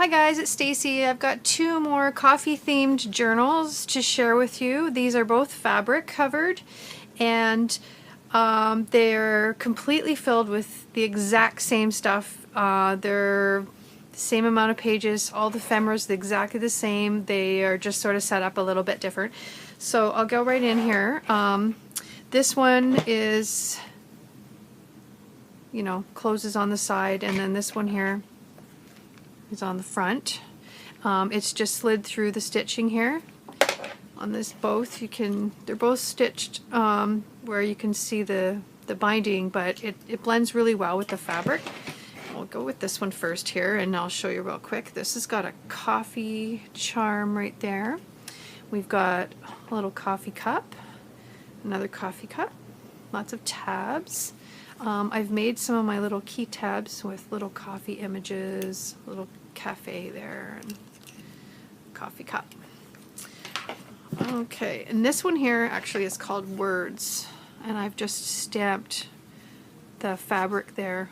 Hi guys, it's Stacy. I've got two more coffee themed journals to share with you. These are both fabric covered and they're completely filled with the exact same stuff. They're the same amount of pages, all the ephemeras exactly the same. They are just sort of set up a little bit different. So I'll go right in here. This one is, closes on the side, and then this one here is on the front. It's just slid through the stitching here. On this both, they're both stitched where you can see the binding, but it blends really well with the fabric. We'll go with this one first here, and I'll show you real quick. This has got a coffee charm right there. We've got a little coffee cup, another coffee cup, lots of tabs. I've made some of my little key tabs with little coffee images, little cafe there, and coffee cup. Okay, and this one here actually is called Words, and I've just stamped the fabric there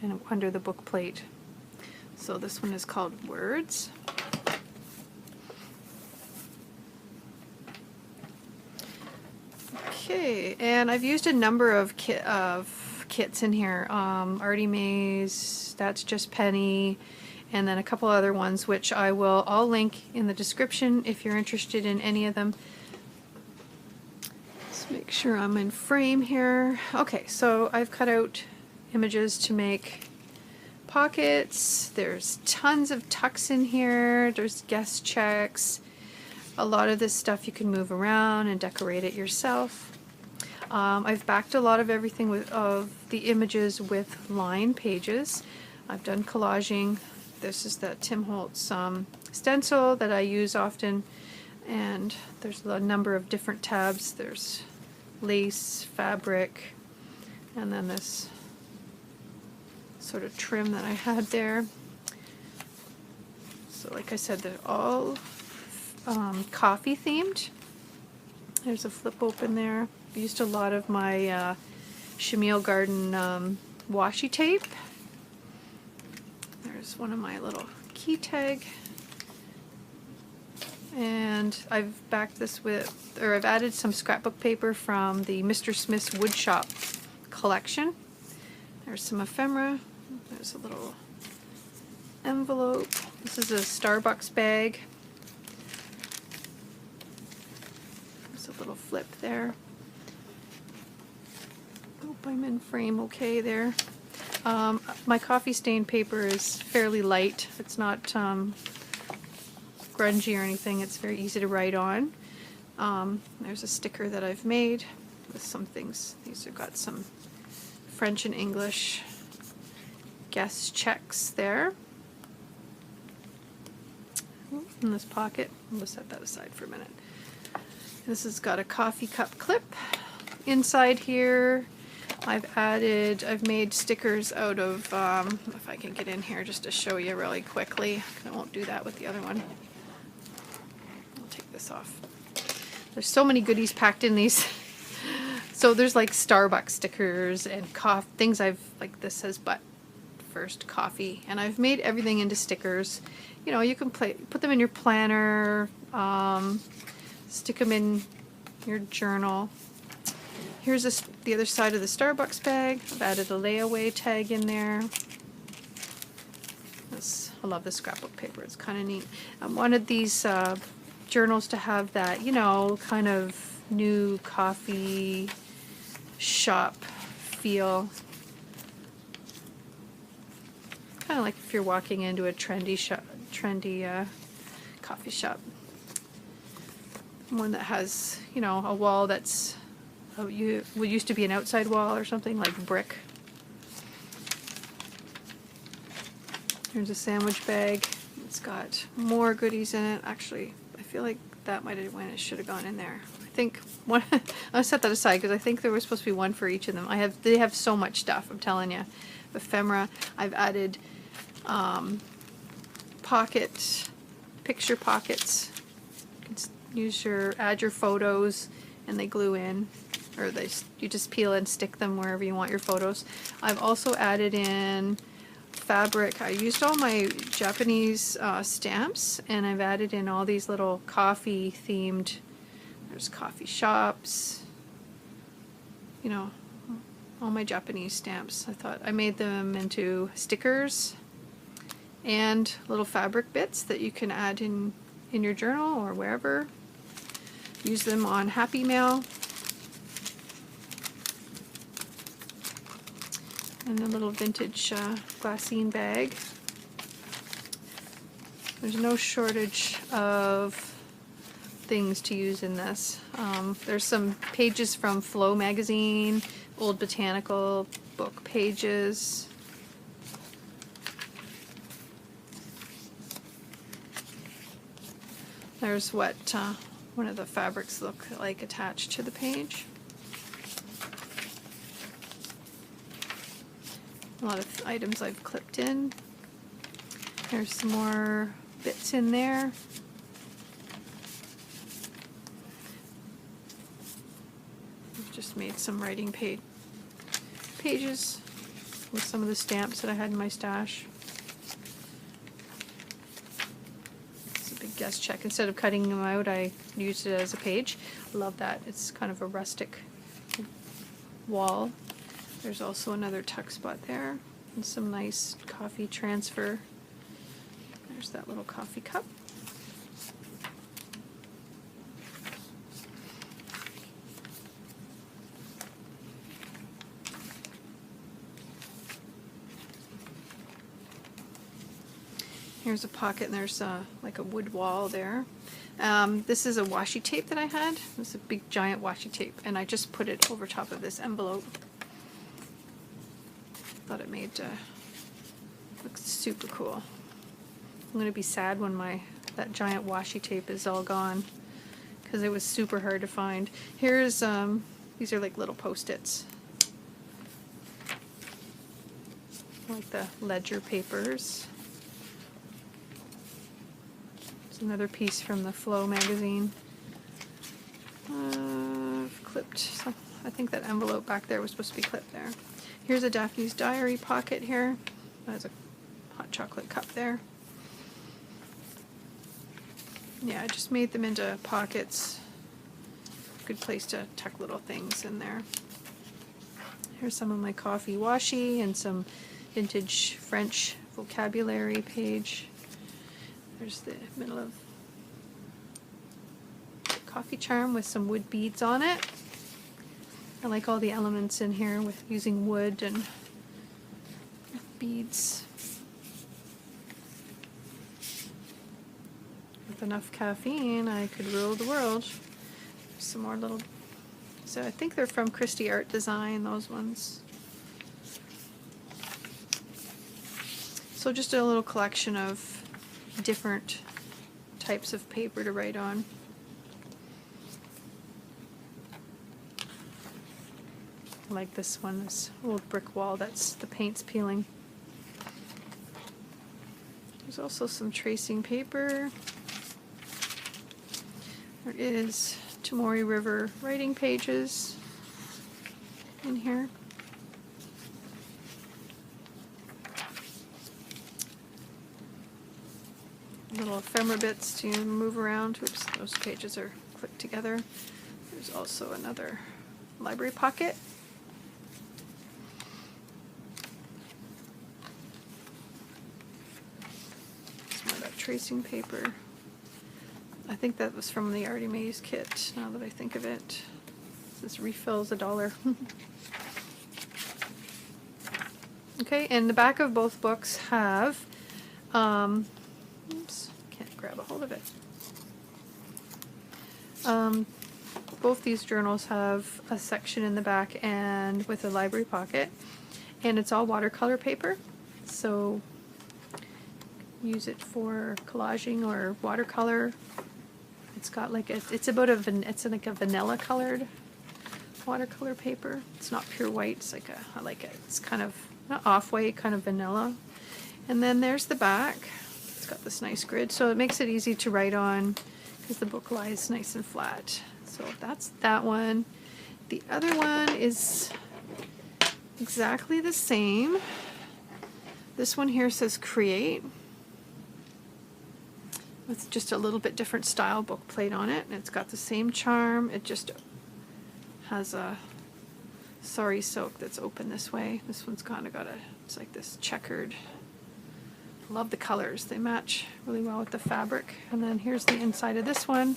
and under the book plate. So this one is called Words. Okay, and I've used a number of kits in here. Artie Mae's, That's Just Penny, and then a couple other ones which I'll link in the description if you're interested in any of them. Let's make sure I'm in frame here. Okay, so I've cut out images to make pockets. There's tons of tucks in here. There's guest checks. A lot of this stuff you can move around and decorate it yourself. I've backed a lot of everything of the images with line pages. I've done collaging. This is the Tim Holtz stencil that I use often, and there's a number of different tabs. There's lace, fabric, and then this sort of trim that I had there. So like I said, they're all coffee themed. There's a flip open there. I used a lot of my Chenille Garden washi tape. There's one of my little key tag. And I've backed this with, or I've added some scrapbook paper from the Mr. Smith's Woodshop collection. There's some ephemera. There's a little envelope. This is a Starbucks bag. There's a little flip there. Hope I'm in frame okay there. My coffee stain paper is fairly light. It's not grungy or anything. It's very easy to write on. There's a sticker that I've made with some things. These have got some French and English guest checks there. In this pocket. We'll set that aside for a minute. This has got a coffee cup clip. Inside here I've made stickers out of, if I can get in here just to show you really quickly. I won't do that with the other one. I'll take this off. There's so many goodies packed in these. So there's like Starbucks stickers and things like this says but first coffee, and I've made everything into stickers. You can put them in your planner, stick them in your journal. Here's the other side of the Starbucks bag. I've added a layaway tag in there. I love the scrapbook paper. It's kind of neat. I wanted these journals to have that, kind of new coffee shop feel. Kind of like if you're walking into a trendy coffee shop. One that has, a wall that's would used to be an outside wall or something, like brick. Here's a sandwich bag. It's got more goodies in it. Actually, I feel like that might have it should have gone in there. I think one. I'll set that aside because I think there was supposed to be one for each of them. They have so much stuff. I'm telling you. Ephemera. I've added picture pockets. You can add your photos, and they glue in. Or you just peel and stick them wherever you want your photos. I've also added in fabric, I used all my Japanese stamps, and I've added in all these little coffee themed, there's coffee shops, you know, all my Japanese stamps. I thought I made them into stickers and little fabric bits that you can add in your journal or wherever. Use them on Happy Mail. And a little vintage glassine bag. There's no shortage of things to use in this. There's some pages from Flow magazine, old botanical book pages. There's what one of the fabrics look like attached to the page. A lot of items I've clipped in. There's some more bits in there. I've just made some writing pages with some of the stamps that I had in my stash. It's a big guest check. Instead of cutting them out, I used it as a page. I love that. It's kind of a rustic wall. There's also another tuck spot there, and some nice coffee transfer. There's that little coffee cup. Here's a pocket, and there's like a wood wall there. This is a washi tape that I had. This is a big giant washi tape, and I just put it over top of this envelope. Thought it made look super cool. I'm gonna be sad when that giant washi tape is all gone, because it was super hard to find. Here's these are like little post-its, like the ledger papers. It's another piece from the Flow magazine. I've clipped some, I think that envelope back there was supposed to be clipped there. Here's a Daphne's Diary pocket here. There's a hot chocolate cup there. Yeah, I just made them into pockets. Good place to tuck little things in there. Here's some of my coffee washi and some vintage French vocabulary page. There's the middle of the coffee charm with some wood beads on it. I like all the elements in here with using wood and beads. With enough caffeine, I could rule the world. Some more little, so I think they're from Christie Art Design, those ones. So just a little collection of different types of paper to write on. Like this one, this old brick wall, that's the paint's peeling. There's also some tracing paper. There is Tomori River writing pages in here. Little ephemera bits to move around. Oops, those pages are clicked together. There's also another library pocket. Tracing paper. I think that was from the Artie Mays kit, now that I think of it. This refills $1. Okay, and the back of both books have, oops, can't grab a hold of it. Both these journals have a section in the back and with a library pocket, and it's all watercolor paper, so use it for collaging or watercolor. It's got like it's like a vanilla colored watercolor paper. It's not pure white. It's like I like it. It's kind of not off-white, kind of vanilla. And then there's the back. It's got this nice grid, so it makes it easy to write on because the book lies nice and flat. So that's that one. The other one is exactly the same, This one here says Create, with just a little bit different style book plate on it, and it's got the same charm. It just has a sari silk that's open this way. This one's kind of got a, it's like this checkered. Love the colors, they match really well with the fabric. And then here's the inside of this one,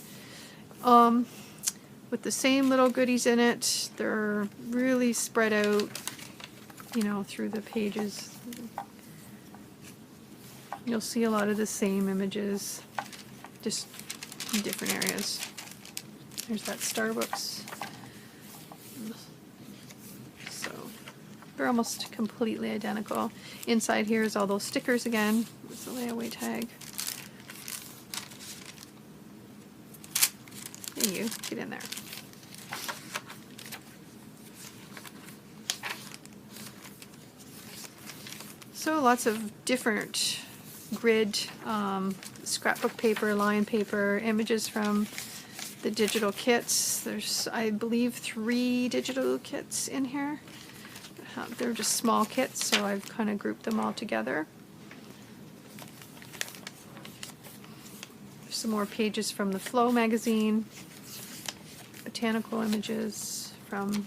with the same little goodies in it. They're really spread out, you know, through the pages. You'll see a lot of the same images, just in different areas. There's that Starbucks. So they're almost completely identical. Inside here is all those stickers again. It's a layaway tag. Hey, you, get in there. So lots of different grid, scrapbook paper, line paper, images from the digital kits. There's, I believe, 3 digital kits in here. They're just small kits, so I've kind of grouped them all together. There's some more pages from the Flow magazine, botanical images from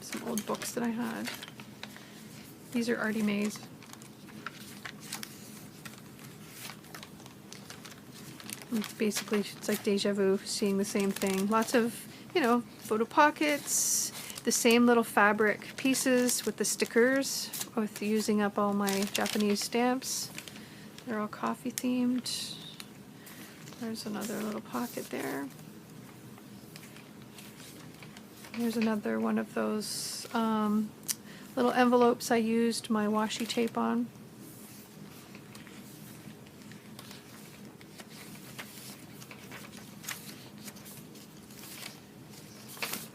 some old books that I had. These are Artie Mays. Basically, it's like deja vu, seeing the same thing. Lots of, you know, photo pockets, the same little fabric pieces with the stickers, with using up all my Japanese stamps. They're all coffee themed. There's another little pocket there. Here's another one of those little envelopes I used my washi tape on.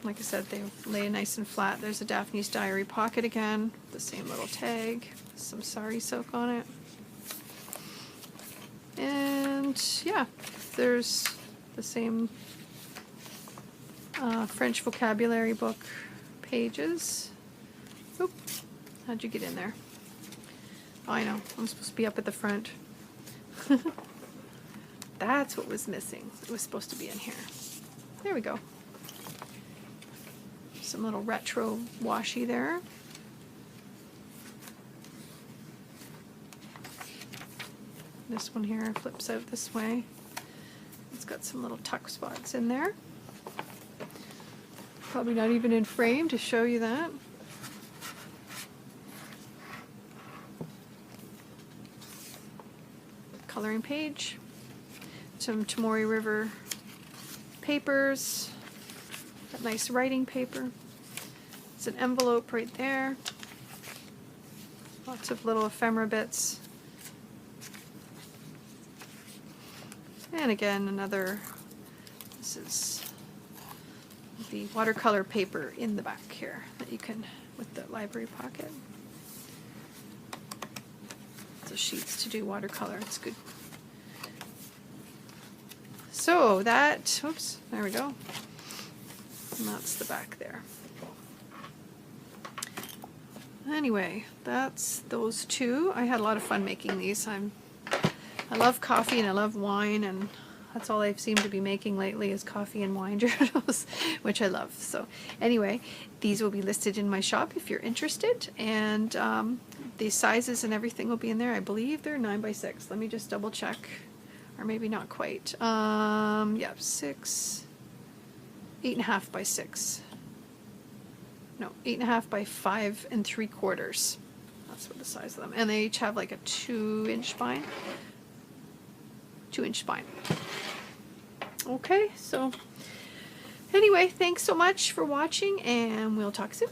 Like I said, they lay nice and flat. There's a Daphne's Diary pocket again, the same little tag, some sari silk on it. And yeah, there's the same French vocabulary book pages. Oop, how'd you get in there? Oh, I know, I'm supposed to be up at the front. That's what was missing. It was supposed to be in here. There we go. Some little retro washi there. This one here flips out this way. It's got some little tuck spots in there. Probably not even in frame to show you that. Coloring page. Some Tamori River papers. That nice writing paper. It's an envelope right there. Lots of little ephemera bits. And again, another, this is the watercolor paper in the back here that you can, with the library pocket. So sheets to do watercolor, it's good. So that, oops, there we go. And that's the back there. Anyway, that's those two. I had a lot of fun making these. I love coffee and I love wine, and that's all I've seemed to be making lately is coffee and wine journals, which I love. So anyway, these will be listed in my shop if you're interested, and the sizes and everything will be in there. I believe they're 9x6. Let me just double check, or maybe not quite. Yeah, 8.5 by 6. No, 8.5 by 5 3/4. That's what the size of them. And they each have like a 2-inch spine. 2-inch spine. Okay, so anyway, thanks so much for watching, and we'll talk soon.